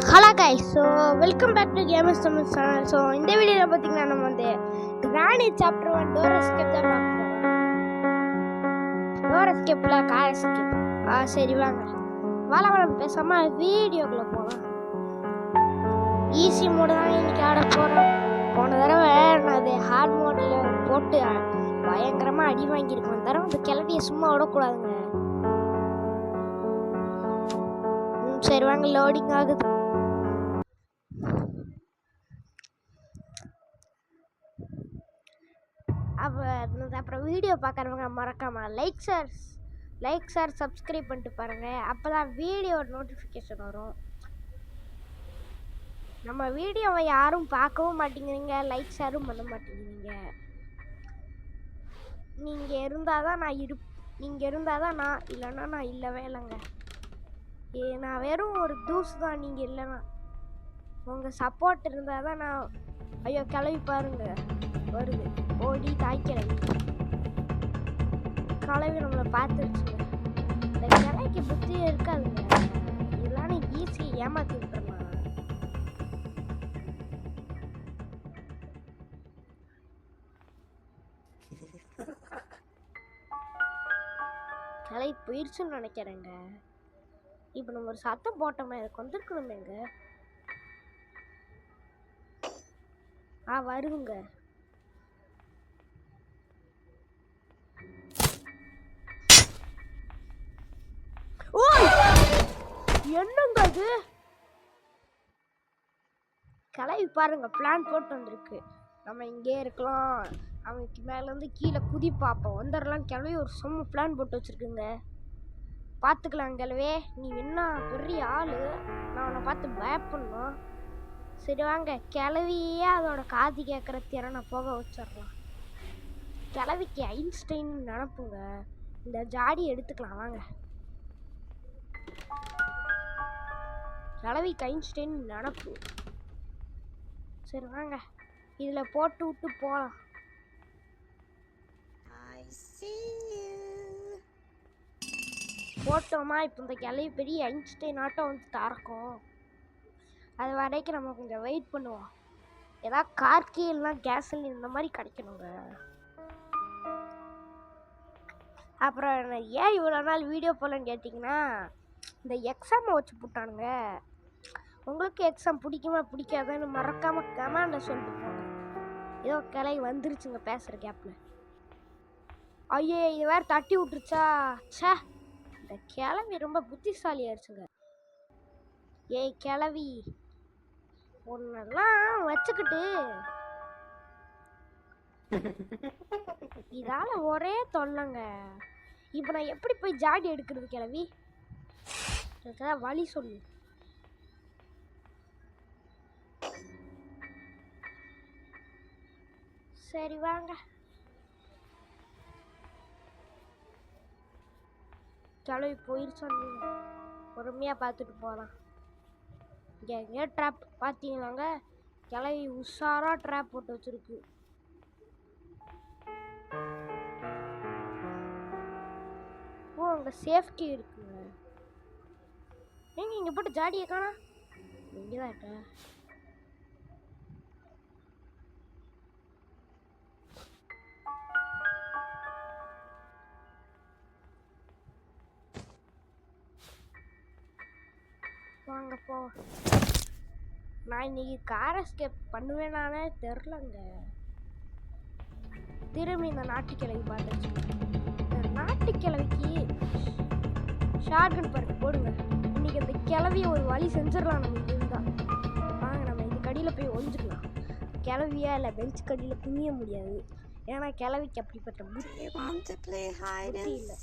Hello guys, so welcome back to gamers Tamil channel. So இந்த வீடியோவில் பார்த்தீங்கன்னா நம்ம வந்து கிரானி சாப்டர் 1 டோர் எஸ்கேப் தான் பார்க்க போகிறோம். டோர் எஸ்கேப்பில் கார் எஸ்கேப். சரி வாங்க வளம் பேசாமல் வீடியோக்குள்ளே போகலாம். ஈஸி மோடு தான் இன்றைக்கி ஆட போகிறோம். போன தடவை நான் அது ஹார்ட் மோடில் போட்டு பயங்கரமாக அடி வாங்கியிருக்கேன். தடவை அந்த கிளவியை சும்மா விடக்கூடாதுங்க. சரி வாங்க, லோடிங் ஆகுது. அப்புறம் வீடியோ பார்க்குறவங்க மறக்காமல் லைக் ஷேர் சப்ஸ்கிரைப் பண்ணிட்டு பாருங்கள். அப்போ தான் வீடியோட நோட்டிஃபிகேஷன் வரும். நம்ம வீடியோவை யாரும் பார்க்கவும் மாட்டேங்கிறீங்க, லைக் ஷேரும் பண்ண மாட்டேங்கிறீங்க. நீங்கள் இருந்தால் தான் நான் இல்லைன்னா நான் இல்லவே இல்லைங்க. நான் வெறும் ஒரு தூசு தான். நீங்கள் இல்லைன்னா உங்கள் சப்போர்ட் இருந்தால் தான் நான். ஐயோ கிளவி பாருங்க வருது, ஓடி தாய்க்கிழவி கிளவி நம்மளை பார்த்துருச்சுங்க. இந்த கிளைக்கு புத்தியே இருக்காதுங்க. இதெல்லாம் ஈஸியாக ஏமாற்றி விட்டுறலாம். கிளை போயிடுச்சுன்னு நினைக்கிறேங்க. இப்போ நம்ம ஒரு சத்தம் போட்டோமே, அதுக்கு வந்துருக்கணுமேங்க. வருதுங்க. என்னங்க அது? கிளவி பாருங்க, பிளான் போட்டு வந்திருக்கு. நம்ம இங்கே இருக்கலாம், அவனுக்கு மேலேருந்து கீழே குதி பார்ப்போம், வந்துடலாம். கிளவி ஒரு சும்மா பிளான் போட்டு வச்சுருக்குங்க. பார்த்துக்கலாம் கிளவே, நீ என்ன பெரிய ஆள், நான் உன்னை பார்த்து பயப்படணும். சரி வாங்க, கிளவியே அதோட காது கேட்குற திறனை போக வச்சிடலாம். கிளவிக்கு ஐன்ஸ்டைன் நினப்புங்க. இந்த ஜாடி எடுத்துக்கலாம் வாங்க. கிளவிக்கு ஐன்ஸ்டைன் நினப்பு. சரி வாங்க, இதில் போட்டு விட்டு போகலாம். போட்டோமா, இப்போ இந்த கிளவி பெரிய ஐன்ஸ்டைன் ஆட்டம் வந்து திறக்கும். அது வரைக்கும் நம்ம கொஞ்சம் வெயிட் பண்ணுவோம். ஏதாவது கார்கி இல்லைனா கேஸில் இந்த மாதிரி கிடைக்கணுங்க. அப்புறம் ஏன் இவ்வளோ நாள் வீடியோ போடலன்னு கேட்டிங்கன்னா, இந்த எக்ஸாமை வச்சு போட்டானுங்க. உங்களுக்கு எக்ஸாம் பிடிக்குமா பிடிக்காதுன்னு மறக்காமல் கமெண்டில் சொல்லிட்டு போங்க. ஏதோ கிளை வந்துருச்சுங்க பேசுகிற கேப்பில். ஐயே, இது வேறு தட்டி விட்டுருச்சா? சே, இந்த கிளவி ரொம்ப புத்திசாலி ஆயிடுச்சுங்க. ஏய் கிளவி, ஒன்னெல்லாம் வச்சுக்கிட்டு இதால ஒரே தொல்லைங்க. இப்போ நான் எப்படி போய் ஜாடி எடுக்கிறது கிளவி? வழி சொல்லு. சரி வாங்க, கிளவி போயிருச்சோம். பொறுமையாக பார்த்துட்டு போகலாம். இங்கே எங்கேயோ ட்ராப் பார்த்தீங்களாங்க? கிளவி உஷாராக ட்ராப் போட்டு வச்சுருக்கு. ஓ, அங்கே சேஃப்டி இருக்குங்க. இங்கே போட்டு ஜாடியை காணா, இங்கே தான் இருக்க. வாங்க போ. நான் இன்னைக்கு கார் எஸ்கேப் பண்ணுவேனானே தெரிலங்க. திரும்பி இந்த நாட்டுக்கிழவி பார்த்துச்சு. இந்த நாட்டுக்கிழவிக்கு ஷார்ட்கன் பருக்கு போடுங்க. இன்னைக்கு அந்த கிளவியை ஒரு வழி செஞ்சிடலாம். நம்ம இது இருந்தால் வாங்க, நம்ம இந்த கடியில் போய் ஒழிஞ்சுக்கலாம். கிளவியா இல்லை பெஞ்ச் கடியில் துணிய முடியாது. ஏன்னா கிளவிக்கு அப்படிப்பட்ட புத்தி இல்லை.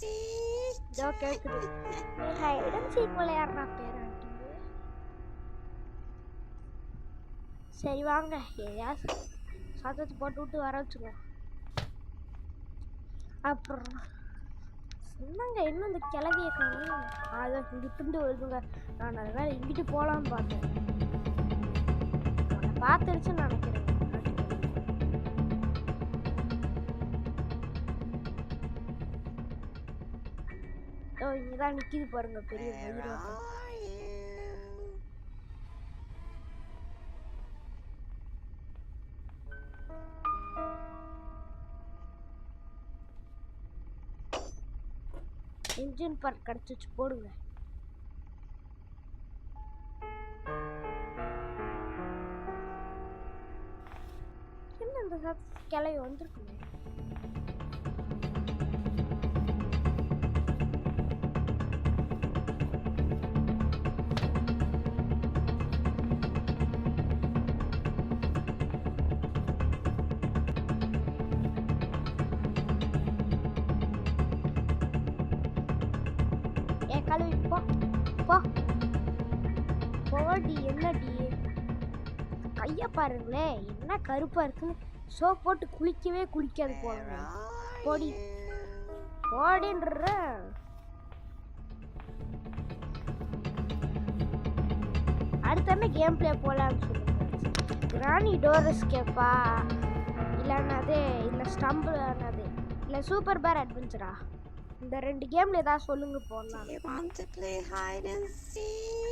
இதோ கேட்குது, ஹைட் அண்ட் சீக் விளையாடுறா பேர். சரி வாங்க, ஏதாவது சத்தத்தை போட்டு விட்டு வர வச்சுக்குவோம். அப்புறம் என்னங்க இன்னும் இந்த கிளவியை காணும்? அதான் இங்கிட்டு வருதுங்க. நான் அதனால இங்கிட்டு போகலான்னு பார்த்தேன். பார்த்துருச்சுன்னு நினைக்கிறேன். இங்கதான் நிக்கிது பாருங்க பெரிய மயிரா. இன்ஜின் பார்ட் கிடச்சிச்சு போடுங்க. என்ன இந்த கிளவி வந்திருக்குமே. கழுவி போ போ போடி. என்னடி கையை பாருங்களே, என்ன கருப்பா இருக்குன்னு. சோப் போட்டு குளிக்கவே குளிக்காது போடுங்க. போடி போடின்ற. அடுத்து என்ன கேம் பிளே போலான்னு சொல்லுங்க. கிரானி டோர் எஸ்கேப்பா, இல்லைன்னது இல்லை ஸ்டம்பிள் ஆனது, இல்லை சூப்பர் பேர் அட்வென்ச்சரா? இந்த 2 கேம்ல ஏதாவது சொல்லுங்க போடலாம்.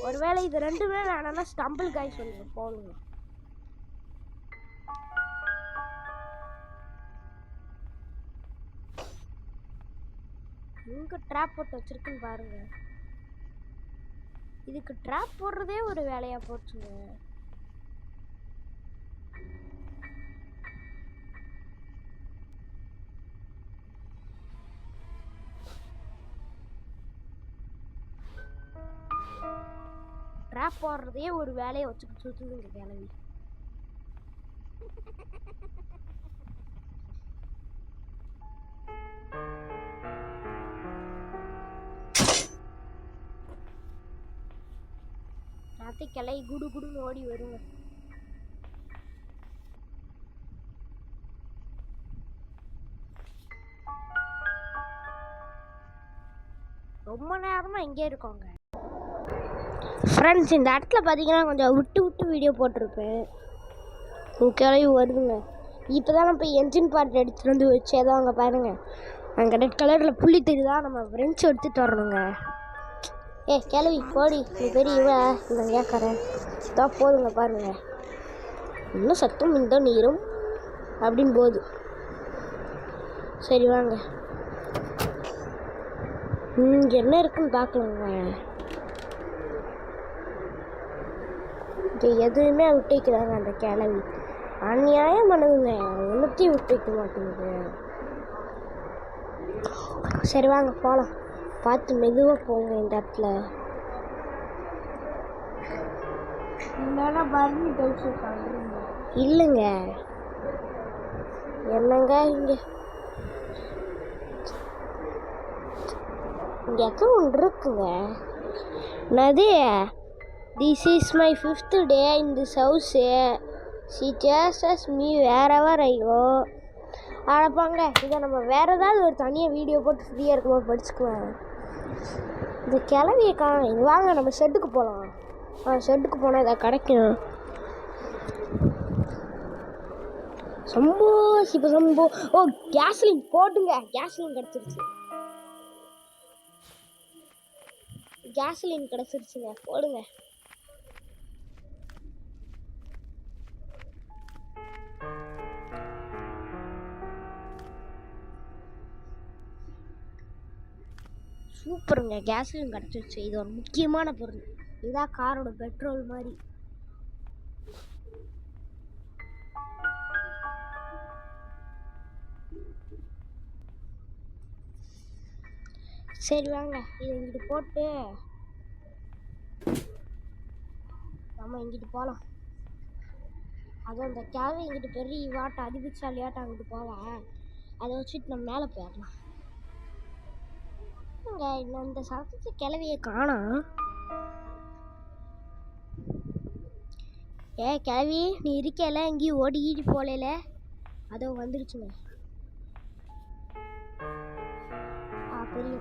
ஒருவேளை இது 2மே வேணாம்னா ஸ்டம்பிள் காய் சொல்லுங்க போடுங்க. இங்க ட்ராப் போட்டு வச்சிருக்குன்னு பாருங்க. இதுக்கு ட்ராப் போடுறதே ஒரு வேலையா போச்சுங்க. ட்ராப் போடுறதே ஒரு வேலையை வச்சுக்கிட்டு சுற்றுதுங்க கிளவி. ராத்திரி கிளவி குடு குடுன்னு ஓடி வருங்க. ரொம்ப நேரமா இங்கே இருக்கோங்க ஃப்ரெண்ட்ஸ். இந்த இடத்துல பார்த்தீங்கன்னா கொஞ்சம் விட்டு விட்டு வீடியோ போட்டிருப்பேன். கிளவி வருதுங்க. இப்போ தான் நம்ம என்ஜின் பார்ட் எடுத்துகிட்டு வந்து வச்சேதோ அங்கே பாருங்க. அங்கே ரெட் கலரில் புள்ளி தெரியுதா, நம்ம ஃப்ரெண்ட்ஸ் எடுத்துகிட்டு வரணுங்க. கிளவி போடி, நீ பெரியவ இந்த கேட்குறேன் தான் போதுங்க பாருங்க. இன்னும் சத்தம் இந்த நீரும் அப்படின்னு போகுது. சரி வாங்க, இங்கே என்ன இருக்குன்னு பார்க்கலாங்க. எதுவுமே விட்டு வைக்கிறாங்க அந்த கிளவி. அநியாயம் பண்ணுதுங்க, ஒன்றுத்தையும் விட்டு வைக்க மாட்டேங்குது. சரி வாங்க போகலாம். பார்த்து மெதுவாக போங்க. இந்த இடத்துல இல்லைங்க, என்னங்க இங்கே எதோ ஒன்று இருக்குங்க. என்னது? This is my 5th day in this house. She chases me wherever I go. அடப்பாங்க, இதை நம்ம வேறு ஏதாவது ஒரு தனியாக வீடியோ போட்டு ஃப்ரீயாக இருக்கும்போது படிச்சுக்குவேன். இந்த கிளவியை இது வாங்க நம்ம ஷெட்டுக்கு போகலாம். ஷெட்டுக்கு போனால் இதை கிடைக்கும். சம்போ இப்போ சம்போ. கேஸ்லின் போட்டுங்க. கேஸ்லின் கிடச்சிருச்சு. கேஸ்லின் கிடச்சிருச்சுங்க, போடுங்க. சூப்பருங்க, கேஸ்லின் கிடச்சிருச்சு. இது ஒரு முக்கியமான பொருள். இதான் காரோட பெட்ரோல் மாதிரி. சரி வாங்க, இதை இங்கிட்டு போட்டு நம்ம இங்கிட்டு போகலாம். அதுவும் அந்த கேவை இங்கிட்டு பெரிய வாட்டம் அதிபட்சாலியாட்டம் அங்கிட்டு போவேன். அதை வச்சுட்டு நம்ம மேலே போயிடலாம். இன்னும் இந்த சத்தத்தை கிளவியை காணோம். கிளவி நீ இருக்கல, எங்கேயும் ஓடிக்கிட்டு போகல. அதோ வந்துருச்சுங்க. பெரிய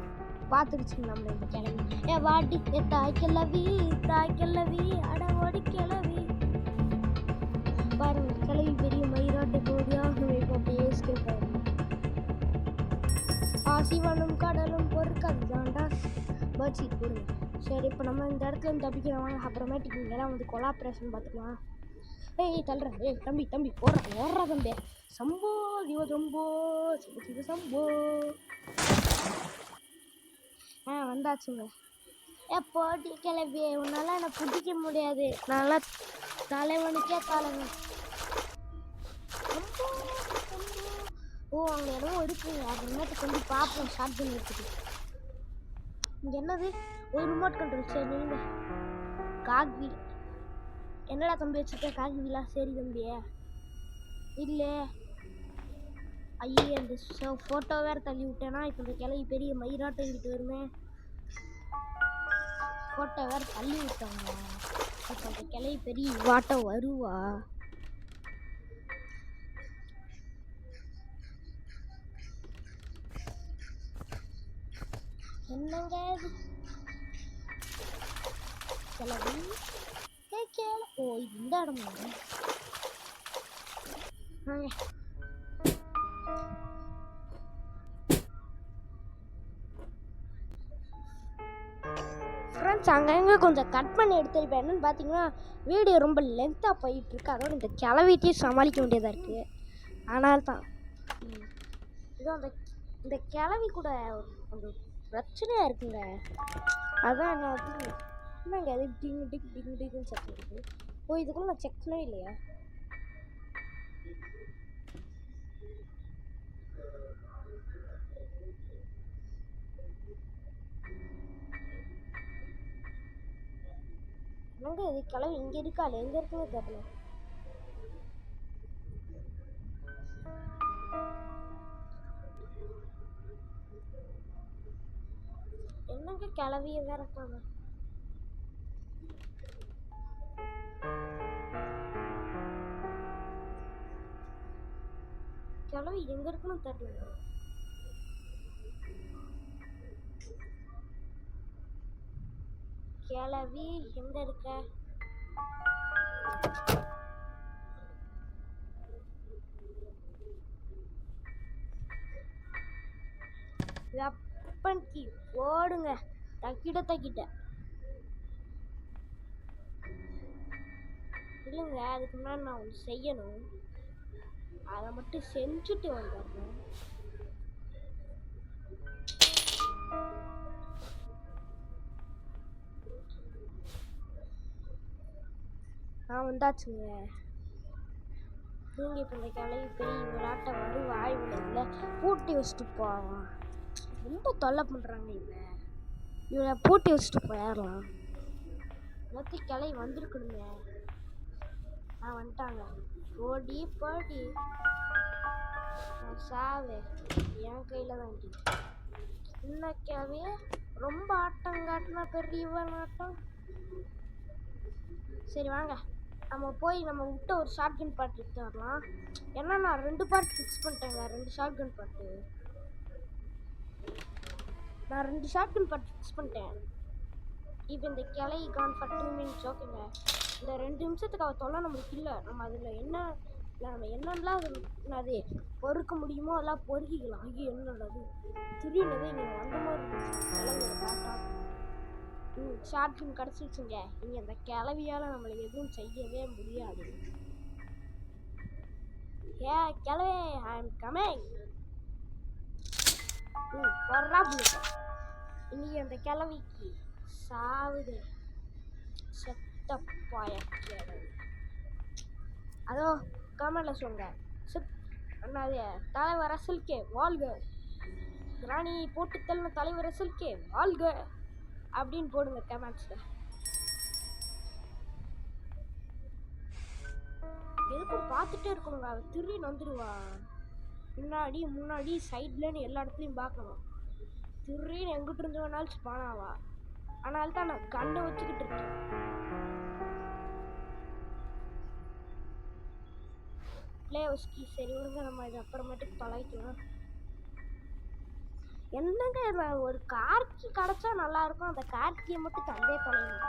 பார்த்துருச்சுங்க நம்ம இந்த கிளவி. வாடி தாய் கிளவி, தாய் கிளவி, அட ஓடி கிளவி. பாருங்க கிளவி பெரிய மயிராட்டை போதியாக அப்படியே எஸ்கேப் ஆயிடும். சிவனும் கடலும் பொறுக்காது தாண்டா பர்ட்ஸ் போடுங்க. சரி, இப்போ நம்ம இந்த இடத்துல இருந்து தப்பிக்கிறோம். அப்புறமேட்டுக்கு இங்கெல்லாம் வந்து கொலாபரேஷன் பார்த்துக்கலாம். தள்ளுறேன். தம்பி தம்பி ஓடுறா தம்பி. சம்போ சிவ சம்போ, சிவ சிவ சம்போ. வந்தாச்சுங்க. போட்டி கிளம்பி உன்னால என்னை பிடிக்க முடியாது. நல்லா தலைவனுக்கே தலைவன். அங்கே என்னமோ இருக்குங்க. அப்புறமேட்டு கொஞ்சம் பார்ப்போம். ஸ்டார்ட் பண்ணி வச்சுட்டு இங்கே என்னது ஒரு ரிமோட் கண்ட்ரோல். சரி நீங்க காக்வி என்னடா தம்பி வச்சுருக்கேன் காக்விலாம். சரி தம்பியே இல்லை ஐயே அந்த ஃபோட்டோ வேறு தள்ளி விட்டேன்னா இப்போ இந்த கிளவி பெரிய மயிராட்டம் இங்கிட்டு வருமே. ஃபோட்டோ வேறு தள்ளி விட்டாங்க. இப்போ அந்த கிளவி பெரிய வாட்டம் வருவா. என்னங்க இது கிளவி ஓ இந்த இடமா ஃப்ரெண்ட்ஸ். அங்கங்கே கொஞ்சம் கட் பண்ணி எடுத்துருப்பேன். என்னென்னு பார்த்தீங்கன்னா வீடியோ ரொம்ப லென்த்தாக போயிட்டுருக்கு. அதோட இந்த கிளவிட்டையும் சமாளிக்க வேண்டியதாக இருக்குது. ஆனால் தான் இதோ இந்த கிளவி கூட ஒரு பிரச்சனையாக இருக்குங்க. அதான் என்னங்க அது டிங்கு டிக் டிங்கு டிக்குன்னு சத்தம் இருக்குது. ஓ இதுக்குள்ள நான் செக் பண்ணவே இல்லையா? என்னங்க இது கிளவி இங்கே இருக்காள். எங்கே இருக்குன்னு தெரியல. என்னங்க கிளவிய வேற இருக்காங்க. கிளவி எங்க இருக்குன்னு தெரியல. கிளவி எங்க இருக்க? வெப்பன்கி போடுங்க. தக்கிட்ட இல்லைங்க. அதுக்கு முன்னாடி நான் ஒன்று செய்யணும். அதை மட்டும் செஞ்சுட்டு வந்துடுறேன். வந்தாச்சுங்க. நீங்கள் இப்போ இந்த கிளவி பெரிய விளையாட்டை வருவா. இவனை பூட்டி வச்சுட்டு போவான். ரொம்ப தொல்லை பண்ணுறாங்க. இவனை பூட்டி வச்சுட்டு போயிடலாம். எல்லாத்தையும் கிளவி வந்திருக்கணுங்க. வந்துட்டாங்க. ஓடி போடி சாவு என் கையில் தான். இன்னும் கிளவிய ரொம்ப ஆட்டம் காட்டினா பெரியவன் ஆட்டம். சரி வாங்க நம்ம போய் நம்ம விட்ட ஒரு ஷார்ட் கன் பார்ட் எடுத்து வரலாம். ஏன்னா நான் 2 பார்ட் ஃபிக்ஸ் பண்ணிட்டேங்க. 2 ஷார்ட் கன் பார்ட்டு நான் 2 ஷார்ட் கன் பார்ட் ஃபிக்ஸ் பண்ணிட்டேன். இப்போ இந்த கிளை கான் ஃபார் 2 மினிட்ஸ். ஓகேங்க. இந்த 2 நிமிஷத்துக்கு அவள் தொல்லை நம்மளுக்கு இல்லை. நம்ம அதில் நம்ம என்னென்னலாம் அது பொறுக்க முடியுமோ அதெல்லாம் பொறுக்கிக்கலாம். ஐயோ என்னது திடீர்னு நீங்கள் வந்த மாதிரி கிளம்பி காட்டா. ஷார்ட் கன் கிடச்சிருச்சுங்க. இங்கே இந்த கிளவியால் நம்மளை எதுவும் செய்யவே முடியாது. ஏ கிளவி ஐ எம் கமிங். பொறா புளிக்க இன்னைக்கு அந்த கிளவிக்கு சாவுது. செத்த பாய கிளவி. அதோ கமெண்ட்ல சொல்லுங்க. என்னது தலைவர் ரசல்கே வாழ்க. ராணி போட்டு தள்ளின தலைவர் ரசல்கே வாழ்க அப்படின்னு போடுங்க கமெண்ட்ஸ்ல. எதுக்கும் பார்த்துட்டே இருக்கணுங்க. அவ திடீர்னு வந்துடுவா. முன்னாடி சைட்லன்னு எல்லா இடத்துலையும் பார்க்கணும். திடீர்னு எங்கிட்ட இருந்து வேணாலும் ஸ்பானாவா. அதனால தான் நான் கண்ணை வச்சுக்கிட்டு இருக்கேன். பிளேஸ்கி சரி விடுங்க. நம்ம இது அப்புறமேட்டுக்கு தொலைக்கலாம். என்னங்க ஒரு கார்கி கிடைச்சா நல்லா இருக்கும். அந்த கார்கியை மட்டும் தந்தே தொலைணும்.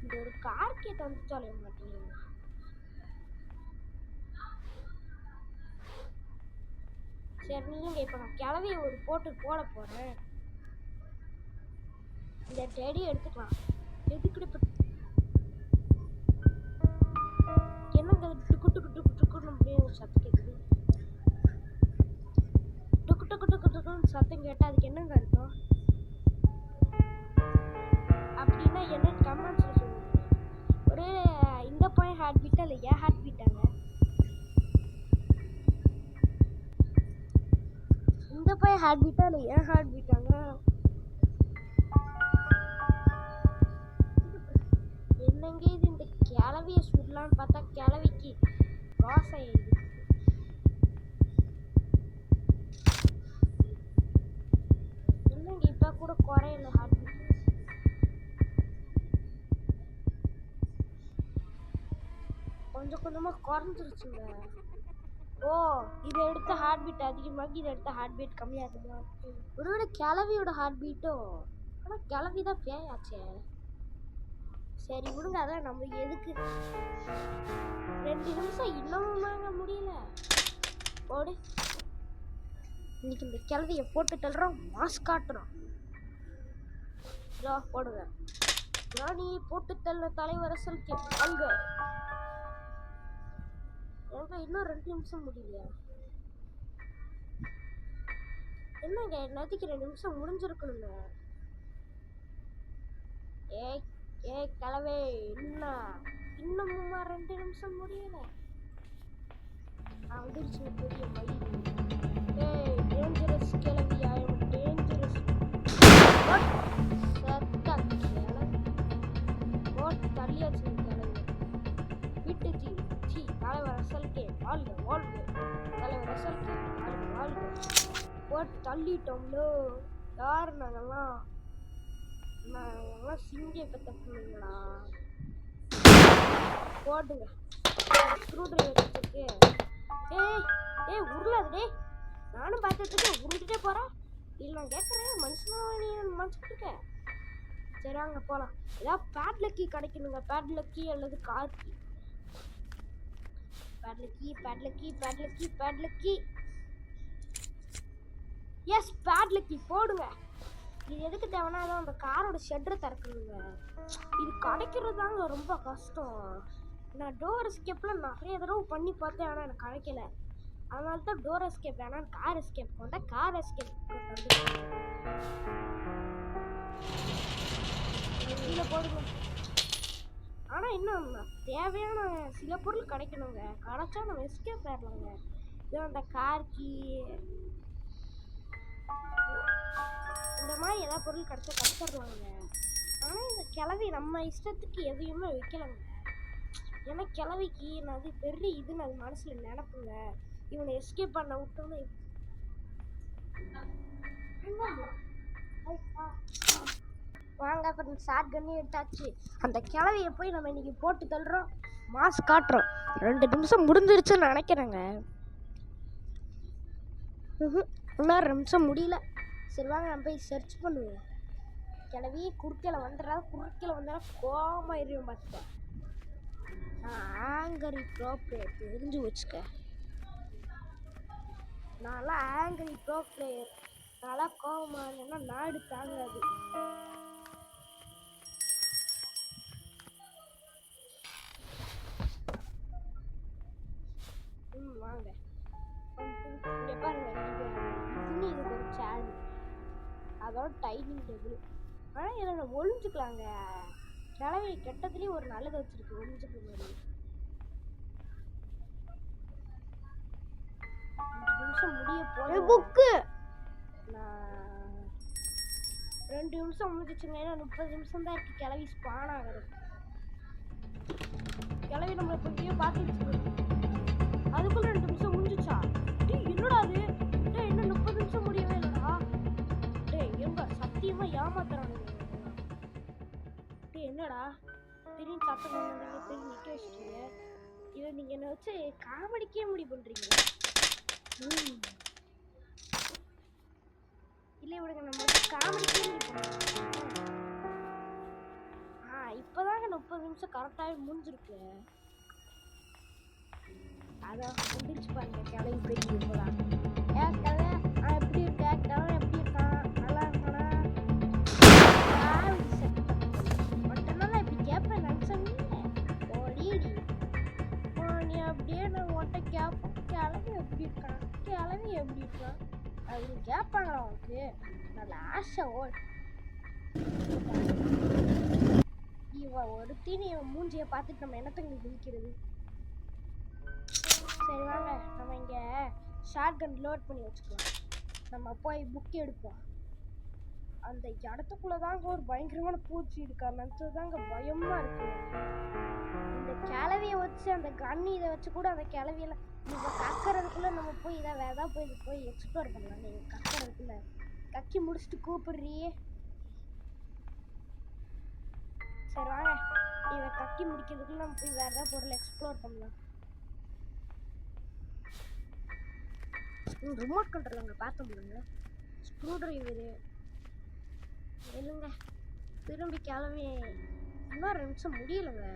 இந்த ஒரு கார்கியை தந்து தொலைய மாட்டேங்குது. சரி நீங்க இப்ப நான் கிளவிய ஒரு போட போறேன். இந்த டெடி எடுத்துக்கலாம். எதுக்கு என்னங்க டுக்கு டுக்கு டுக்கு டுக்குன்னு அப்படியே ஒரு சத்து கேட்குது. குடுக்குன்னு சத்தம் கேட்டால் அதுக்கு என்னங்க அர்த்தம்? அப்படின்னா என்னன்னு கமெண்ட்ஸில் சொல்லுங்க. ஒரு இந்த பையன் ஹார்ட் பீட்டா இல்லை ஏன் ஹார்ட் பீட்டாங்க? இந்த பையன் ஹார்ட் பீட்டா இல்லை ஏன் ஹார்ட் பீட்டாங்க? என்னங்க இது? இந்த கிளவியை சுடலான்னு பார்த்தா கிளவிக்கு காசை எழுதி என்னங்க இப்போ கூட குறையில ஹார்ட் பீட். கொஞ்சம் கொஞ்சமாக குறைஞ்சிருச்சுங்க. ஓ, இதை எடுத்த ஹார்ட் பீட் அதிகமாகி இதை எடுத்த ஹார்ட் பீட் கம்மியாகுமா? ஒருவேளை கிளவியோட ஹார்ட் பீட்டோ? ஆனால் கிளவி தான் பேயாச்சே. சரி விடுங்க, அதான் நம்ம எதுக்கு 2 நிமிஷம் இன்னமும் வாங்க முடியல. போடு, இன்னைக்கு இந்த கிளவியை போட்டு தள்ளுறோம், மாஸ் காட்டுறோம். போடுங்க. ராணியை போட்டு தள்ள தலைவரசலுக்கு அங்க இன்னும் 2 நிமிஷம் முடியலையா? என்னங்க நேற்றுக்கு 2 நிமிஷம் முடிஞ்சிருக்கணுங்க. ஏய் கிளவே, இன்னமுமா 2 நிமிஷம் முடியல? வந்துருச்சு பெரிய மயில். ஏய் டேஞ்சரஸ் கிளவி, ஐ அம் டேஞ்சரஸ். சத்தா கிளவி போட்டு தள்ளியாச்சு கிளவி. விட்டுச்சு தலைவர் அசல்கே வாழ்க வாழ்க, தலைவர் அசல்கே வாழ்க வாழ்க. போட்டு தள்ளிட்டோம்லோ. யார் நாங்கெல்லாம்? நாங்கெல்லாம் சிங்கிய பெற்ற பிள்ளைங்களா? போடுங்க ஸ்க்ரூ டிரைவர் வச்சுருக்கு. ஏய் உருளாது. நானும் பார்த்துட்டு இருக்கேன், உருண்டுட்டே போகிறேன். இல்லை நான் கேட்குறேன், மனுஷனா நீ மனுச்சுட்டு இருக்க? சரி வாங்க போகலாம். ஏதாவது பேட்லக்கி கிடைக்கணுங்க. பேட்லக்கி அல்லது கார் கீ. பேட்லக்கி. எஸ், பேட்லக்கி போடுங்க. இது எதுக்கு தேவைன்னா அந்த காரோட ஷெட்டரை திறக்கணுங்க. இது கிடைக்கிறது தாங்க ரொம்ப கஷ்டம். நான் டோர் எஸ்கேப்லாம் நிறைய தடவை பண்ணி பார்த்தேன், ஆனால் எனக்கு கிடைக்கல. அதனால தான் டோர் எஸ்கேப் வேணாம், கார் எஸ்கேப் வந்தால் கார் எஸ்கேப் இதில் போடுங்க. ஆனால் இன்னும் தேவையான சில பொருள் கிடைக்கணுங்க. கிடைச்சா நம்ம எஸ்கேப் ஆயிடலாங்க. இது அந்த கார் கீ இந்த மாதிரி ஏதாவது பொருள் கிடைச்சா கற்றுடலாங்க. ஆனால் இந்த கிளவி நம்ம இஷ்டத்துக்கு எதையுமே வைக்கலைங்க. ஏன்னா கிளவிக்கு நான் அது பெரிய இதுன்னு அது மனசில் நினைப்புங்க. இவனை எஸ்கேப் பண்ண விட்டோன்னு வாங்க அப்புறம் ஷார்ட் கன்னே எடுத்தாச்சு. அந்த கிளவியை போய் நம்ம இன்னைக்கு போட்டு தள்ளுறோம், மாஸ் காட்டுறோம். 2 நிமிஷம் முடிஞ்சிருச்சுன்னு நினைக்கிறேங்க. இன்னும் 2 நிமிஷம் முடியல. சரி வாங்க நம்ம போய் சர்ச் பண்ணுவோம். கிளவி குறுக்கையில் வந்தாலும் கோமாயிருவேன் பார்த்துக்க. ஆங்கரி ப்ரோப்ளேயர் தெரிஞ்சு வச்சுக்க. நான்லாம் ஆங்கரி ப்ரோப்ளேயர். நல்லா கோபமாக இருந்தேன்னா நாடு தாங்காது. வாங்க இங்கே பாருங்க. இது ஒரு சேர், அதோட டைனிங் டேபிள். ஆனால் இதில் ஒழிஞ்சுக்கலாங்க. கிளவி கெட்டதுலேயும் ஒரு நல்லதை வச்சுருக்கு ஒழிஞ்சுக்கிற மாதிரி. 2 நிமிஷம் முடிய போகிற புக்கு. நான் 2 நிமிஷம் முடிஞ்சிச்சுங்க. ஏன்னா 30 நிமிஷம் தான் இருக்குது கிளவி ஸ்பான் ஆகிறது. கிளவி நம்மளை கொஞ்சம் பார்த்துட்டு அதுக்குள்ள 2 நிமிஷம் முடிஞ்சிச்சா? என்னடா அது? இன்னும் 30 நிமிஷம் முடியவே இல்லைடா. எங்க சத்தியமா ஏமாத்துறானுங்க. என்னடா திடீர்னு சத்தம் திடீர்னு நிற்க வச்சுட்டீங்க. இதை நீங்கள் என்ன வச்சு காமெடிக்கே முடிவு பண்ணுறீங்களா? இல்லை விடுங்க, நம்ம காமெடிக்கே முடிவு பண்ணுறோம். இப்போதாங்க 30 நிமிஷம் கரெக்டாகவே முடிஞ்சிருக்கு. அதான் முடிச்சு பாருங்க கிளவி பெரிய போகலாம். கதை எப்படி இருக்கா? கிளவி எப்படி இருக்கான்? நல்லா இருக்கானா? ஒட்டனால இப்படி கேட்பேன் நினச்சேன்னு ஓடிடி நீ அப்படியே நான் ஒட்ட கேட்பேன். கிளவி எப்படி இருக்கான்? அவங்க கேட்பாங்களா அவனுக்கு நல்ல ஆசை இவன் ஒருத்தின்னு இவன் மூஞ்சியை பார்த்துட்டு நம்ம என்னத்துக்கு குதிக்கிறது. சரி வாங்க நம்ம இங்கே ஷார்ட் கன் லோட் பண்ணி வச்சுக்கலாம். நம்ம போய் புக் எடுப்போம். அந்த இடத்துக்குள்ள தாங்க ஒரு பயங்கரமான பூச்சி இருக்கா, நினச்சதுதாங்க பயமா இருக்கு. இந்த கிளவியை வச்சு அந்த கன் இதை வச்சு கூட அந்த கிளவியெல்லாம் இதை கக்கிறதுக்குள்ள நம்ம போய் இதை வேற ஏதாவது போய் எக்ஸ்ப்ளோர் பண்ணலாம். நீங்கள் கக்கிறதுக்குள்ள கக்கி முடிச்சுட்டு கூப்பிடுறியே. சரி வாங்க இதை கக்கி முடிக்கிறதுக்குள்ள நம்ம போய் வேற ஏதாவது பொருள் எக்ஸ்ப்ளோர் பண்ணலாம். ரிமோட் கண்ட்ரோல் அங்கே பார்த்த முடியுங்க. ஸ்க்ரூ டிரைவரு இல்லைங்க. திரும்பி கிளம்பி இன்னும் 2 நிமிஷம் முடியலைங்க.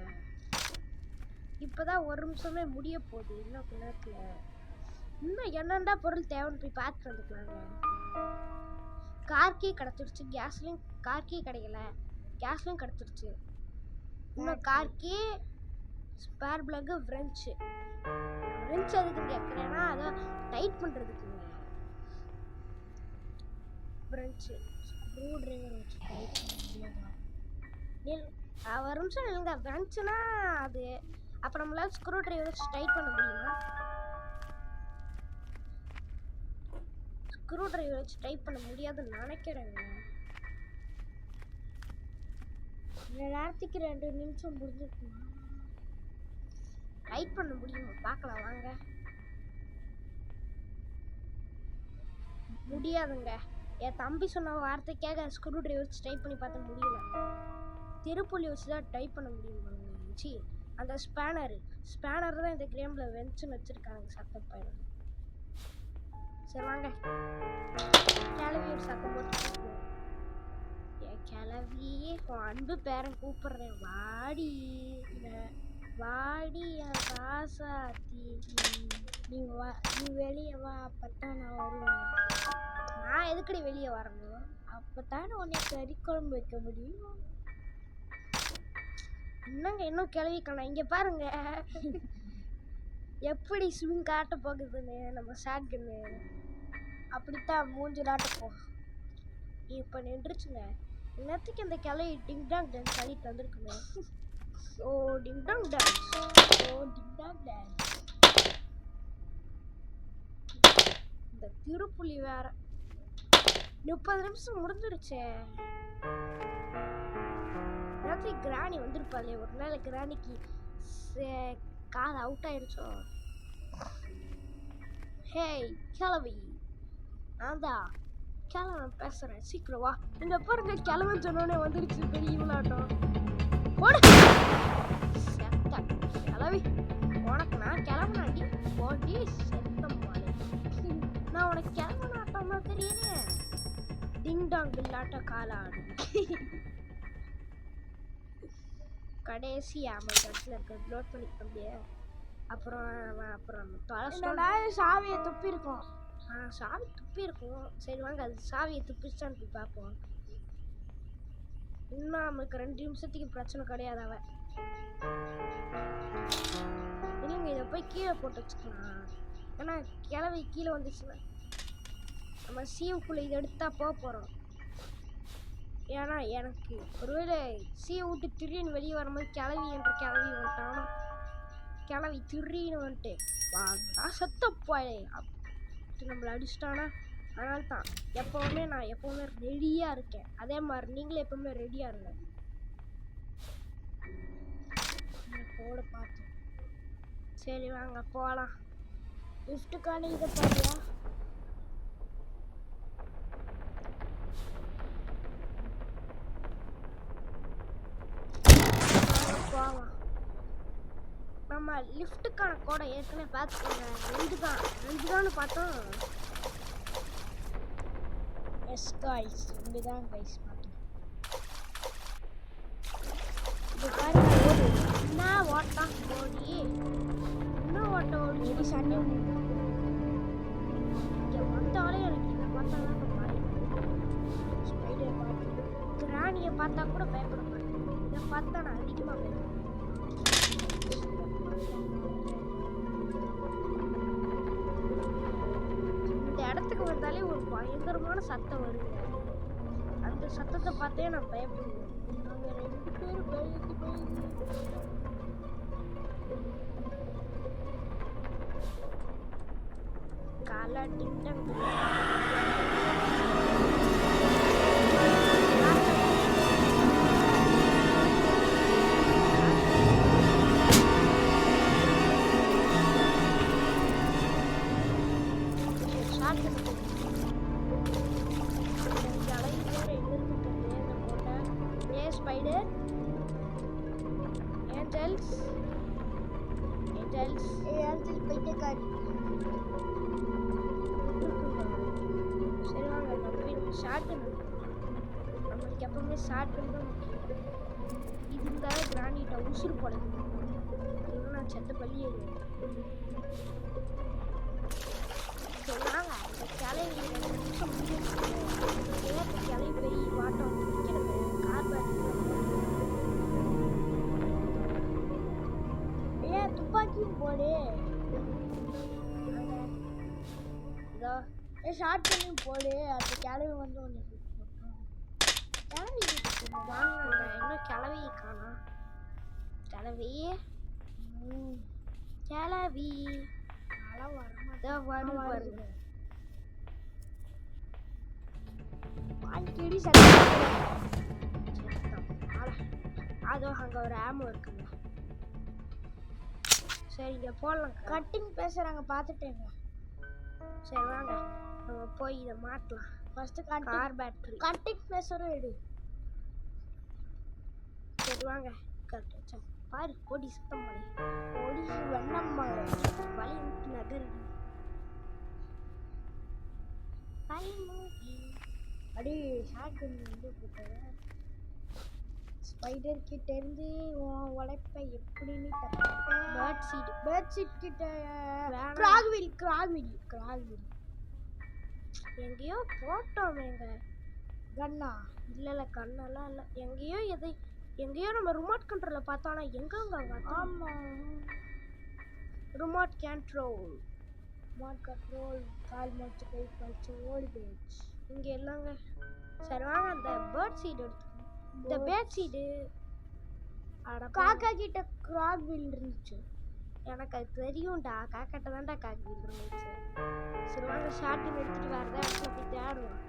இப்போதான் 1 நிமிஷமே முடிய போகுது. இன்னும் கொஞ்ச நேரத்தில் இன்னும் என்னென்னா பொருள் தேவைன்னு போய் பார்த்துட்டு வந்துக்கலாங்க. கார்கீ கிடச்சிருச்சு. கேஸ்லையும் கார்கீ கிடைக்கல. கேஸ்லையும் கிடச்சிருச்சு. இன்னும் கார்கீ, ஸ்பேர் பிளக்கு, ஃப்ரெஞ்சு அதுக்கு கேட்குறேன்னா அதை டைட் பண்ணுறதுக்குங்க. ஃப்ரெஞ்சு ஸ்க்ரூ டிரைவர் வச்சு டைட் பண்ண ஒரு நிமிஷம் இல்லைங்க. ஃப்ரெஞ்சுனா அது அப்போ நம்மளால ஸ்க்ரூ டிரைவர் வச்சு டைட் பண்ண முடியுமா? ஸ்க்ரூ டிரைவர் வச்சு டைட் பண்ண முடியாதுன்னு நினைக்கிறேங்க. நேரத்துக்கு 2 நிமிஷம் முடிஞ்சிருக்குமா? டைட் பண்ண முடியுமா பார்க்கலாம் வாங்க. முடியாதுங்க. என் தம்பி சொன்ன வார்த்தைக்காக ஸ்க்ரூ டிரைவர் வச்சு டைப் பண்ணி பார்த்த முடியல. திருப்புள்ளி வச்சு தான் டைப் பண்ண முடியுமாச்சு. அந்த ஸ்பேனர் தான் இந்த கேமில் வெஞ்சுன்னு வச்சுருக்காங்க. சத்தம் பையன். சரி வாங்க கிளவி ஒரு சத்தம் போட்டு என் கிளவி அன்பு பேரன் கூப்பிடுறேன். வாடி வாடி என் ராசாத்தி, நீ வெளியே வா, அப்பத்தான் நான் வருவேன். நான் எதுக்கடி வெளியே வரணும்? அப்பத்தானே உன்னை கறி குழம்பு வைக்க முடியும். என்னங்க இன்னும் கிளவி காணோம். இங்கே பாருங்க எப்படி ஸ்விங் காட்ட போகுதுன்னு நம்ம ஷார்ட் கன்னு. அப்படித்தான் மூஞ்சி நாட்டப்போம். இப்போ நின்றுச்சுங்க. இன்னத்துக்கு இந்த கிளவி டிங் டாங் டான்ஸ் ஆடிட்டு வந்துருக்குங்க. ஓ டிங் டாங் டான்ஸ், ஓ டிங் டாங் டான்ஸ். இந்த திருப்புள்ளி வேற 30 நிமிஷம் முடிஞ்சிருச்சே. ராத்திரி கிராணி வந்திருப்பாளே. ஒரு நாள் கிராணிக்கு கால் அவுட் ஆயிடுச்சோ. ஹேய் கிளவி, நான் தான் கிளவன் பேசுறேன். சீக்கிரம் வா. இந்த பாருங்க கிளவன் சொன்னோடனே வந்துருச்சு பெரிய விளையாட்டம். செத்த கிளவி, உனக்கு நான் கிளம்புனாடி போட்டி செத்தம் போல. நான் உனக்கு கிளம்புனாட்டோம்னா தெரியல. டிங் டாங் விளையாட்ட காலாடு. கடைசி ஆமாம் இடத்துல இருக்க லோட் பண்ணிக்க முடியாது. அப்புறம் சாவியை துப்பி இருக்கும். சாவி துப்பி இருக்கும். சரி வாங்க அது சாவியை துப்பிச்சான்னு போய் பார்ப்போம். இன்னும் நம்மளுக்கு 2 நிமிஷத்துக்கு பிரச்சனை கிடையாது. அவன் இல்லைங்க இதை போய் கீழே போட்டு வச்சுக்கலாம். ஏன்னா கிளவி கீழே வந்துச்சுன்னா நம்ம சீவுக்குள்ளே இதை எடுத்தா போகிறோம். ஏன்னா எனக்கு ஒருவேளை சீவை விட்டு திடீர்னு வெளியே வரும்போது கிளவி வந்துட்டானா கிளவி திடீர்னு வந்துட்டு வாங்க சத்தப்பாயே அப்படி நம்மளை அடிச்சிட்டானா. அதனால தான் நான் எப்போவுமே ரெடியாக இருக்கேன். அதே மாதிரி நீங்களே எப்பவுமே ரெடியாக இருங்க. போட பார்த்தோம். சரி வாங்க போகலாம். லிஃப்ட்டுக்கான இதை பாருயா. போகலாம். நம்ம லிஃப்ட்டுக்கான கோடை ஏற்கனவே பார்த்துக்கோங்க. 2 தான் பார்த்தோம். எஸ் கைஸ் 2 தான் கைஸ் பார்த்தோம். இது பாருங்க ஓடு. நான் ஓட்டான் ஓடி இன்னும் ஓடி சண்டை இங்கே வந்தாலே எனக்கு இதை பார்த்தா தான் மாறி. ஸ்பைடர் பார்த்து கிராணியை பார்த்தா கூட பயப்பட மாட்டேன். இதை பார்த்தா நான் அதிகமாக பயப்படுவேன். இந்த இடத்துக்கு வந்தாலே ஒரு பயங்கரமான சத்தம் வருங்க. அந்த சத்தத்தை பார்த்தே நான் பயப்படுவேன். நாங்க 2 பேரும் பயந்து காலா டிங்டன் spider angels பைத்தியக்காரி. சரி வாங்க நம்ம ஷார்ட் நம்மளுக்கு எப்பவுமே ஷார்ட் தான் முக்கியம். இது இருந்தாலும் கிராண்டிட்ட உசுறு போடுது. இன்னும் நான் செத்த பள்ளி சொன்னாங்க அந்த கிளைங்க 2 நிமிஷம் முடிஞ்சு கிளை பெரிய வாட்டம் முடிக்கிறது கார்பன் துப்பாக்கியும் போடு. இதோ ஷார்ட் பண்ணியும் போடு. அந்த கிளவி வந்து ஒன்று கிளவி வாங்க. இன்னும் கிளவி காணோம். கிளவி கிளவி வருங்க. அடிக்கடி அதோ அங்கே ஒரு ஆமோ இருக்குங்க. சரி இங்கே போடலாம். கட்டிங் பேசுகிறாங்க பார்த்துட்டேங்க. சரி வாங்க நம்ம போய் இதை மாட்டலாம். ஃபஸ்ட்டு கார் பேட்டரி கட்டிங் பேசுகிறோம் எடு. சரி வாங்க பாரு கொடி சுத்தம் பண்ணி கொடி வெண்ணம்மா வழி விட்டு நகர் அடி ஷார்ட் வந்து போட்டேன். ஸ்பைடர் கிட்ட இருந்து உழைப்ப எப்படி நீ பேர்ட் சீட் கிட்ட கிராக்வில் எங்கேயோ போட்டோமேங்க. கண்ணா இல்ல கண்ணெல்லாம் இல்லை. எங்கேயோ நம்ம ரிமோட் கண்ட்ரோல பார்த்தோம். ஆனால் எங்கங்க ஆமா ரிமோட் கண்ட்ரோல் கால் மடிச்சு கை பழிச்சு ஓடி போயிடுச்சு இங்கே எல்லாங்க. சரி வாங்க அந்த பேர்ட் சீட் எடுத்துக்கணும். இந்த பேர்ட் சீடு காக்கா கிட்ட கிராக்வில் இருந்துச்சு. எனக்கு அது தெரியும்டா. காக்காட்ட தான்டா கிராக்வில் இருந்துச்சு. சரி வாங்க ஷார்ட்டிங் எடுத்துட்டு வேறு இடத்துல போய் தேடுவோம்.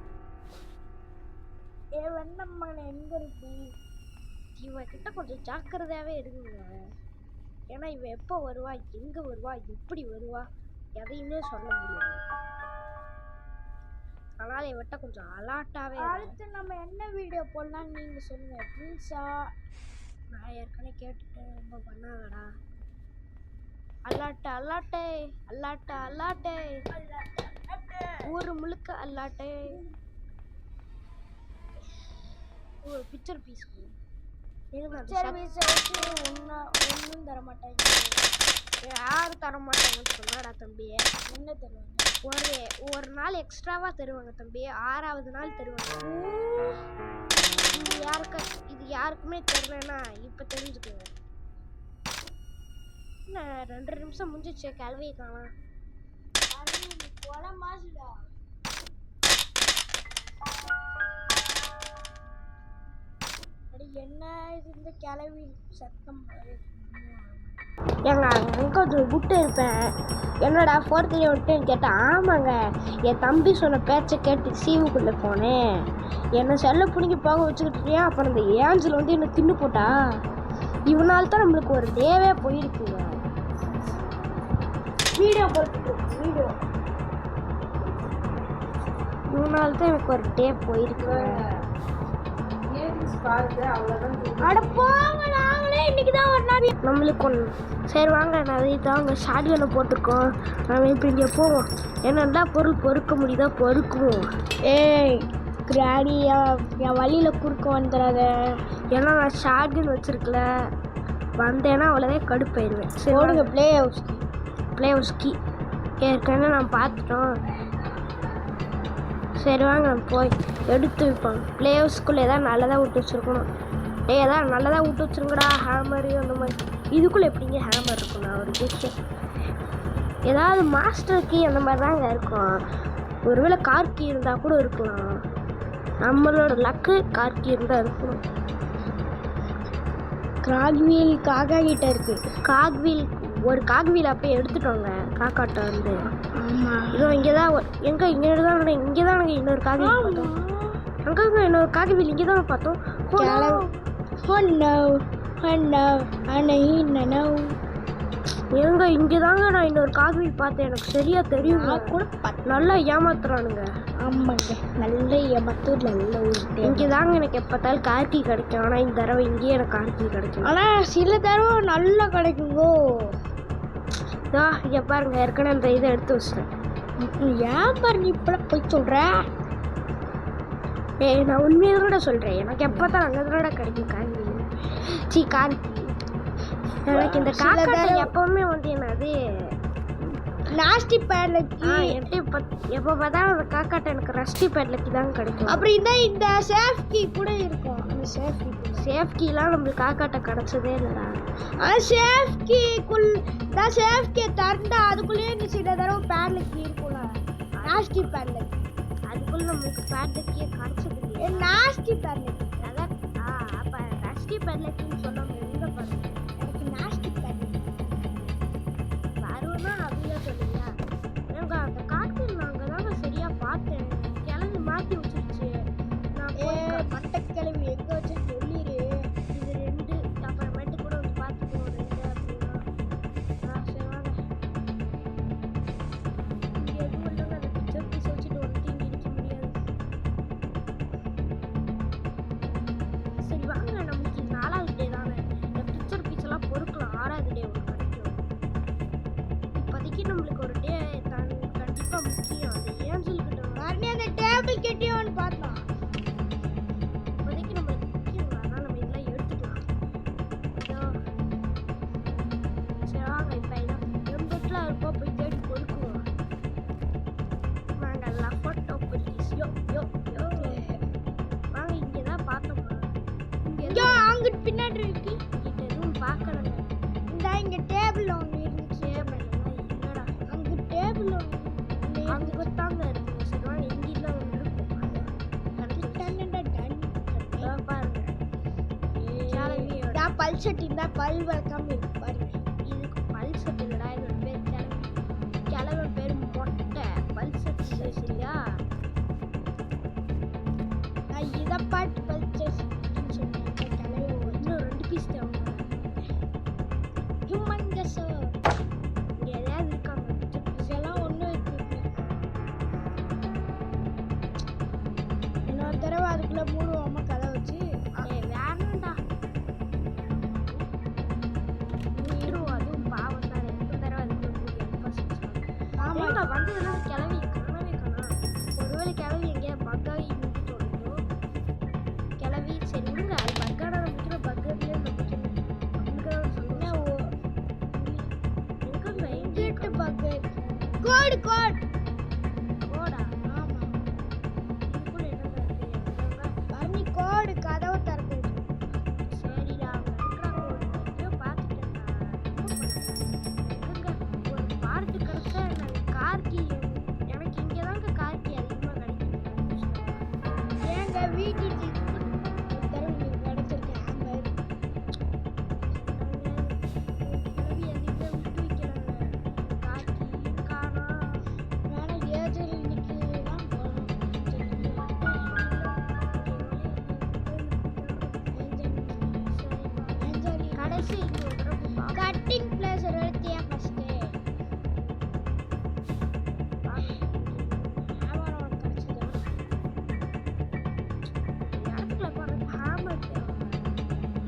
வெண்ணம்மன் எங்க இருக்கு? இவன் கிட்ட கொஞ்சம் ஜாக்கிரதையாவே இருக்குங்க. ஏன்னா இவன் எப்போ வருவா, எங்க வருவா, எப்படி வருவா எதையுமே சொல்ல முடியாது. அதனால இவட்ட கொஞ்சம் அலர்ட்டாவே. அடுத்து நம்ம என்ன வீடியோ போடலாம் நீங்க சொல்லுங்க ப்ளீஸா. நான் ஏற்கனவே கேட்டுட்டேன். ரொம்ப பண்ணாதடா. அல்லாட்டே ஊரு முழுக்க அல்லாட்டே. ஒரு பிக்சர் பீஸ் ஒன்றும் தர மாட்டாங்க. யாரும் தர மாட்டாங்கன்னு சொன்னாடா தம்பி. என்ன தருவாங்க? ஒரு நாள் எக்ஸ்ட்ராவா தருவாங்க தம்பி. 6வது நாள் தருவாங்க. இது யாருக்குமே தெரியலன்னா இப்ப தெரிஞ்சுக்கோங்க. என்ன 2 நிமிஷம் முடிஞ்சிச்சு கிளவியை காணோம். மாசுடா என்ன இது இந்த கிளவி சத்தம். ஏங்க அங்கே கொஞ்சம் விட்டு இருப்பேன். என்னடா 4th இயர் விட்டுன்னு கேட்டேன். ஆமாங்க என் தம்பி சொன்ன பேச்சை கேட்டு சீவுக்குள்ளே போனேன். என்னை செல்ல பிடிங்கி போக வச்சுக்கிட்டேன். அப்புறம் இந்த ஏஞ்சல் வந்து என்னை தின்னு போட்டா. இவனால தான் நம்மளுக்கு ஒரு டேவே போயிருக்குங்க. இவனால தான் எனக்கு ஒரு டே போயிருக்கு. நம்மளுக்கு ஒன்று சரி வாங்க நிறைய தாங்க ஷார்ட்கனை போட்டிருக்கோம். நம்ம இப்போ இங்கே போவோம். என்னென்னா பொருள் பொறுக்க முடியுதா பொறுக்குவோம். ஏய் கிராடியா என் வழியில் குறுக்க வந்துடாத. ஏன்னா நான் ஷார்ட்கன் வச்சுருக்கல. வந்தேன்னா அவ்வளோதான் கடுப்பாயிருவேன். சரி ஓடுங்க. ப்ளே ஹவுஸ்கி ஏற்கனவே நான் பார்த்துட்டோம். சரி வாங்க நம்ம போய் எடுத்து வைப்போம். ப்ளே ஹவுஸ்குள்ளே எதாவது நல்லதாக விட்டு வச்சுருக்கணும். ஏதாவது நல்லதாக விட்டு வச்சுருங்கடா. ஹேமரு அந்த மாதிரி. இதுக்குள்ளே எப்படிங்க ஹேமர் இருக்குண்ணா ஒரு கேட்கு. ஏதாவது மாஸ்டர் கீ அந்த மாதிரி தாங்க இருக்கும். ஒருவேளை கார்கி இருந்தால் கூட இருக்கலாம். நம்மளோட லக்கு கார்கி இருந்தால் இருக்கணும். காக்வீல் காக்கா கிட்ட இருக்கு. காக்வீல் ஒரு காக்வீல் அப்படியே எடுத்துட்டோங்க காக்காட்ட வந்து. ஆமாம், இதோ இங்கே தான் எங்கே இங்கே தான் இன்னொரு காக்வீல் பார்த்தோம். அங்கே இன்னொரு காக்வீல் இங்கே தான் பார்த்தோம். எங்க இங்கே தாங்க நான் இன்னொரு காக்வீல் பார்த்தேன். எனக்கு சரியா தெரியும் கூட நல்லா ஏமாத்துறானுங்க. ஆமாங்க, நல்ல ஏமாத்தூர் நல்ல ஊர். இங்கே தாங்க எனக்கு எப்போத்தாலும் கார்கி கிடைக்கும். ஆனால் இந்த தடவை இங்கேயே எனக்கு கார்கி கிடைக்கும். ஆனால் சில தடவை நல்லா கிடைக்குங்கோ. இதோ இங்கே பாருங்க, ஏற்கனவே அந்த இதை எடுத்து வச்சிட்டேன். ஏன் பாரு நீ இப்பெல்லாம் போய் சொல்கிற? நான் உண்மையோட சொல்கிறேன். எனக்கு எப்போ தான் அங்கே தானோட கிடைக்கும் கார்கி. கார்கி எனக்கு இந்த காக்காட்டை எப்பவுமே வந்து என்னது நாஸ்டி பேட்லக்கு எப்போ பார்த்தாலும் அந்த காக்காட்டை எனக்கு ரஸ்டி பேட்லக்கு தான் கிடைக்கும். அப்படி இருந்தால் இந்த சேஃப் கீ கூட இருக்கும். அந்த சேஃப் கீலாம் நம்மளுக்கு காக்காட்டை கிடச்சதே இல்லைடா. ஆனால் சேஃப் கீ திறந்தா அதுக்குள்ளேயே இந்த சில தடவை பேட்லக்கு இருக்கும்ல, நாஸ்டி பேட்லக்கு. அதுக்குள்ள நம்மளுக்கு பேட்லக்கே கிடச்சது இல்லையா? நாஸ்டி பேட்லக்கு அதான். அப்போ ரஸ்டி பேட்லக்குன்னு சொன்னாங்க. எங்கே பாருங்க எனக்கு நாஸ்டி பேட்லக்கு வருவனா அப்படியே சொல்லுங்க. எனக்கு அந்த காட்டில் நான் அங்கே தாங்க சரியாக பார்த்தேன். கிளம்பி மாற்றி வச்சிருச்சு. நான் பட்டக்கிழமை எங்கே வச்சு சொல்லிடு. இது 2 அப்புறமேட்டு கூட வந்து பார்த்துக்கோ 2 அப்படின்னா. சரி வாங்க. இங்கே எதுவும் இல்லைங்க. அந்த பிக்சர் பீஸ் வச்சுட்டு வந்து இங்கே நிற்க முடியாது. சரி வாங்க, நம்மளுக்கு 4வது டே தானே. இந்த பிக்சர் பீஸ் எல்லாம் பொறுக்கலாம். 6வது டே ஒன்று கிடைக்கும். இப்போதைக்கு நம்மளுக்கு ஒரு டே தான் கண்டிப்பாக முக்கியம். அந்த ஏஞ்சல் கிட்ட மறுபடியும் அந்த டேபிள் கிட்டேயோன்னு பார்த்தோம். இப்போதைக்கு நம்மளுக்கு முக்கியம். அதனால் நம்ம இதெல்லாம் எடுத்துக்கலாம். சரி வாங்க, இப்போ இதான் எம்பெட்டில் இருப்போம். போய் தேடி பொறுக்குவோம். வாங்க லஃபோட்டோ புரிஸ். யோ வாங்க, இங்கே தான் பார்த்தோம்மா. இங்கே அங்கிட்டு பின்னாடி இருக்கு. கிட்ட எதுவும் பார்க்கலங்க. இங்கே டேபிள் ஒன்று இருந்துச்சு. டேபிள் எல்லாம் இல்லைடா. அங்கே டேபிள் ஒன்று அங்கே தாங்க இருக்குங்க. சரி வாங்க, எங்கேயும் ஒன்று இருக்கும். பாருங்க கிளவியோட பல் சட்டி இருந்தால் பல் வளர்க்காம இருக்கு பாருங்க. இதுக்கு பல் சட்டு இல்லைடா. இதோட பேர் கிளவி பேர் மொட்டை பல் சட்டு இல்லை. சரியா? நான் இதை பாட்டு பல் சட்டின்னு சொன்னேன். இன்னும் 2 பீஸ் தேவை. ஹியூமங்கஸ் இங்கே எதையாவது இருக்காங்க. இதெல்லாம் ஒன்றும் இருக்கு. இன்னொரு தடவை அதுக்குள்ளே மூடுவோமா கதை வச்சு. வேணும்டா. அதுவும் பாவம் தான். 2 தடவை அதுக்குள்ள வந்ததுன்னா கிளவி காணவே காணா. ஒருவேளை கிளவி எங்கேயா பக்காகி நின்றுட்டு வந்தோ. கிளவி சரி விடுங்க. அது பக்கான நம்பிக்கிற பக்கத்துலேயே நம்பிக்கணும். எங்கே எங்கிட்டு பார்க்க கோடு கோடா? ஆமாம், இதுக்குள்ள என்னங்க இருக்கு? பரணி கோடு கதவை திறக்குது. சரிடா, எங்கேயோ பார்த்துட்டேன்டா. எங்கங்க ஒரு பார்ட்டு கிடைச்சா எனக்கு கார்கி. எனக்கு இங்கே தாங்க கார்கி அதிகமாக கிடைக்கும். ஏங்க வீட்டுக்கு ஒரு தடவை உங்களுக்கு கிடைச்சிருக்கு ஹேமர். கிளவி அதிகமாக விட்டு வைக்கிறாங்க. கார்கி இருக்கானா? நானும் ஏஜல் இன்னைக்கு தான் போகணும். கடைசி இங்கே ஒரு தடவை பார்ப்போம். கட்டிங் பிளேஸ் எடுத்தியா ஃபஸ்ட்டு? ஹேமர் ஒன்று கிடச்சிது. இடத்துல பாருங்க ஹேமர் தேவை.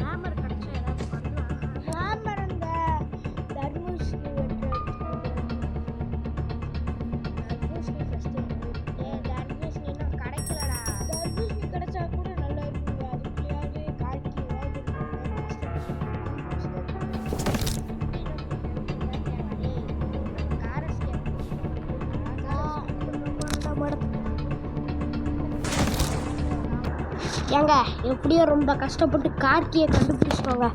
ஹேமர் கிடைச்சா ஏதாவது பண்ணலாம். ஹேமர் அந்த தர்மூஷ்ணி தர்மூஷ்ணி ஃபஸ்ட்டு தர்மேஷ் இன்னும் கிடைக்கலடா. தர்மூஷ்ணி கிடைச்சா கூட நல்லா இருக்குங்க. அதுக்குள்ளேயாவது காய்க்கு ஏதாவது ஏங்க எப்படியோ ரொம்ப கஷ்டப்பட்டு கார்கியை கண்டுபிடிச்சிட்டோங்க.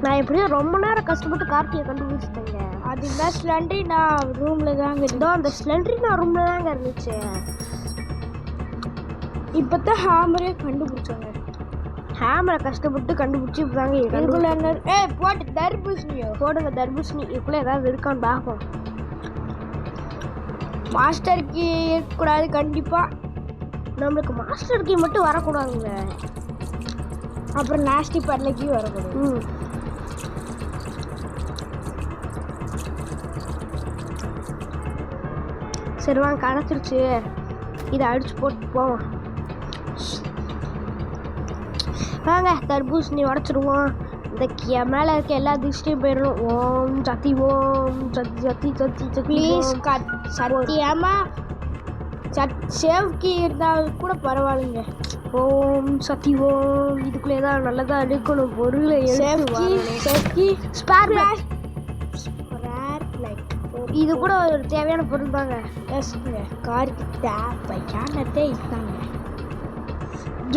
நான் எப்படியும் ரொம்ப நேரம் கஷ்டப்பட்டு கார்த்தியை கண்டுபிடிச்சிட்டேங்க. அது இந்த ஸ்லெண்டரி நான் ரூமில் தாங்க இதோ அந்த ஸ்லெண்டரி நான் ரூமில் தாங்க இருந்துச்சு. இப்போ தான் ஹேமரே கண்டுபிடிச்சாங்க. ஹேமரை கஷ்டப்பட்டு கண்டுபிடிச்சி இப்போ தாங்க இதுக்குள்ள போட்டு தர்பூசணியோ போடுங்க. தர்பூசணி இதுக்குள்ளே ஏதாவது இருக்கான்னு பார்ப்போம். மாஸ்டர் கீ இருக்கக்கூடாது கண்டிப்பாக. நம்மளுக்கு மாஸ்டர் கீ மட்டும் வரக்கூடாதுங்க. அப்புறம் நாஸ்டி பேட்ல கீ வரக்கூடாது. சரி வாங்க, கிடச்சிருச்சு. இதை அடிச்சு போட்டு போவோம். வாங்க தர்பூசணி உடச்சிடுவோம். இந்த மேலே இருக்க எல்லா திருஷ்டியும் போயிடணும். ஓம் சத்தி ஓம் சத்தி சத்தி சத்தி சத்தி. ப்ளீஸ் சத்தியமா சேஃப்டி இருந்தால் கூட பரவாயில்லைங்க. ஓம் சத்தி ஓம். இதுக்குள்ளே தான் நல்லதாக எடுக்கணும் பொருளை. சேஃப்டி ஸ்பேர் லைட் இது கூட ஒரு தேவையான பொருள் தாங்க. எஸ்ங்க காருக்கு தேவையானதே இதுதாங்க.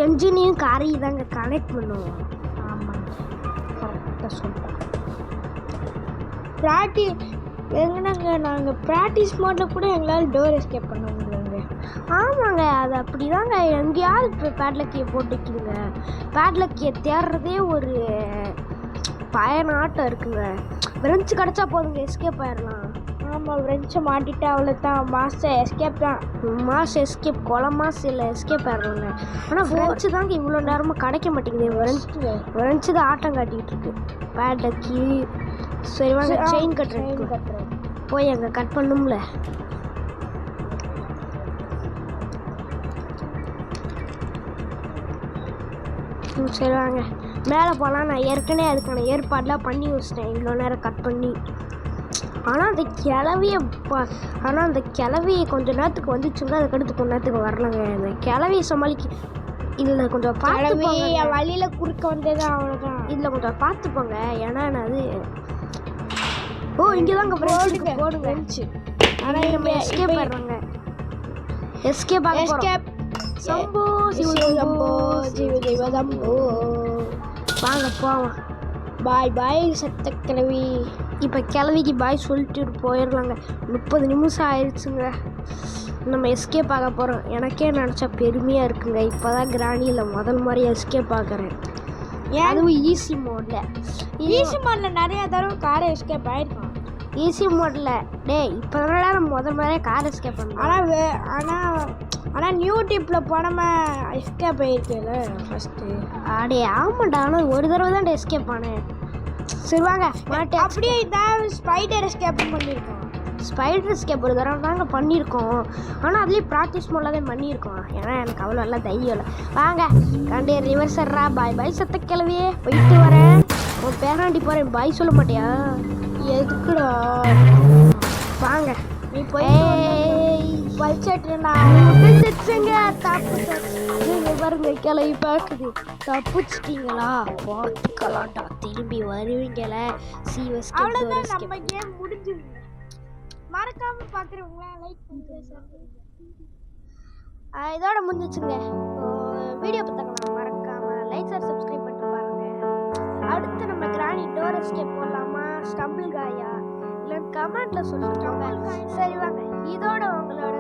என்ஜினையும் காரையும் தாங்க கனெக்ட் பண்ணுவோம். ஆமாங்க, கரெக்டாக சொல்கிறோம். நாங்கள் ப்ராக்டிஸ் மோட்டில் கூட எங்களால் டோர் எஸ்கேப் பண்ண முடியலங்க. ஆமாங்க, அது அப்படி தாங்க. எங்கேயாவது இப்போ பேட்லக்கியை போட்டுக்கிடுங்க. பேட்லக்கியை தேடுறதே ஒரு பயனாட்டம் இருக்குங்க. ஃப்ரெஞ்சு கிடச்சா போதுங்க, எஸ்கேப் ஆயிடலாம். ஆமாம், ஃப்ரெஞ்சை மாட்டிட்டு அவ்வளோதான். மாஸ்டர் எஸ்கேப் தான். மாஸ் எஸ்கேப் கொலை மாஸ் இல்லை, எஸ்கேப் ஆயிடலாங்க. ஆனால் ஃப்ரெஞ்சு தாங்க இவ்வளோ நேரமாக கிடைக்க மாட்டேங்குது. ஃப்ரெஞ்சு தான் ஆட்டம் காட்டிகிட்டு இருக்கு. பேட்லக்கி சரி வாங்க, செயின் கட்டுறேன். போய் அங்கே கட் பண்ணும்ல. சரி வாங்க மேலே போகலாம். நான் ஏற்கனவே அதுக்கான ஏற்பாடெலாம் பண்ணி வச்சிட்டேன் இவ்வளோ நேரம் கட் பண்ணி. ஆனால் அந்த கிளவியை கொஞ்சம் நேரத்துக்கு வந்துச்சுங்க. அதுக்கடுத்து கொஞ்ச நேரத்துக்கு வரலங்க. அந்த கிளவியை சமாளிக்க இதில் கொஞ்சம் பார்த்து வழியில் குறுக்க வந்தது அவ்வளோதான். இதில் கொஞ்சம் பார்த்துப்போங்க. ஏன்னா நான் அது இங்கே தாங்க போடுங்க. ஆனால் நம்ம எஸ்கேப் ஆடுறாங்க. எஸ்கேப் சம்போ சிவசம்போ ஜீவதம்போ. வாங்க போவோம். பாய் பாய் சத்த கிழவி. இப்போ கிழவிக்கு பாய் சொல்லிட்டு போயிடலாங்க. 30 நிமிஷம் ஆயிடுச்சுங்க. நம்ம எஸ்கேப் ஆக போகிறோம். எனக்கே நினச்சா பெருமையாக இருக்குங்க. இப்போ தான் கிராணியில் முதல் மாதிரி எஸ்கேப் ஆகிறேன். அதுவும் ஈஸி மோடில் நிறைய தடவை காரை எஸ்கேப் ஆகிருக்கோம். ஈஸி மோடில் இப்போ தானே நம்ம முதல் மாதிரியே கார் எஸ்கேப் பண்ணோம். ஆனால் நியூ டிப்பில் போனோமல் எஸ்கேப் ஆகிருக்கல ஃபஸ்ட்டு. ஆமாண்டா, ஆனால் ஒரு தடவை தான் எஸ்கேப் ஆனேன். சரி வாங்க மாட்டேன். அப்படியே இதான் ஸ்பைடர் எஸ்கேப் பண்ணியிருக்கோம். ஸ்பைடர் எஸ்கேப் ஒரு தடவை தாங்க பண்ணியிருக்கோம். ஆனால் அதுலேயும் ப்ராக்டிஸ் மோடில் தான் பண்ணியிருக்கோம். ஏன்னா எனக்கு அவ்வளோ நல்லா தைரியம் இல்லை. வாங்க கண்டே ரிவர்ஸர்ரா. பாய் பாய் சத்த கிளவியே, போயிட்டு வரேன். உன் பேராண்டி போகிறேன். பாய் சொல்ல மாட்டியா? எதுக்குடா? வாங்க நீ போய் பல்சட்டுங்க. பாருங்க கிளவி பார்க்குது. தப்பிச்சிட்டிங்களா? பார்த்துக்கலாம்டா, திரும்பி வருவீங்கள. அவ்வளோதான், நம்ம கேம் முடிஞ்சுங்க. மறக்காம பார்க்குறவங்களா லைக் பண்ணுங்க. இதோட முடிஞ்சிச்சுங்க வீடியோ. பார்த்தாங்களா? மறக்காம லைக் சார் சப்ஸ்கிரைப் பண்ணிட்டு பாருங்க. அடுத்து நம்ம கிராணி டோர் எஸ்கேப் போடலாமா, ஸ்டம்பிள் காயா இல்லை கமெண்ட்ல சொல்லிட்டு. சரி வாங்க, இதோட உங்களோட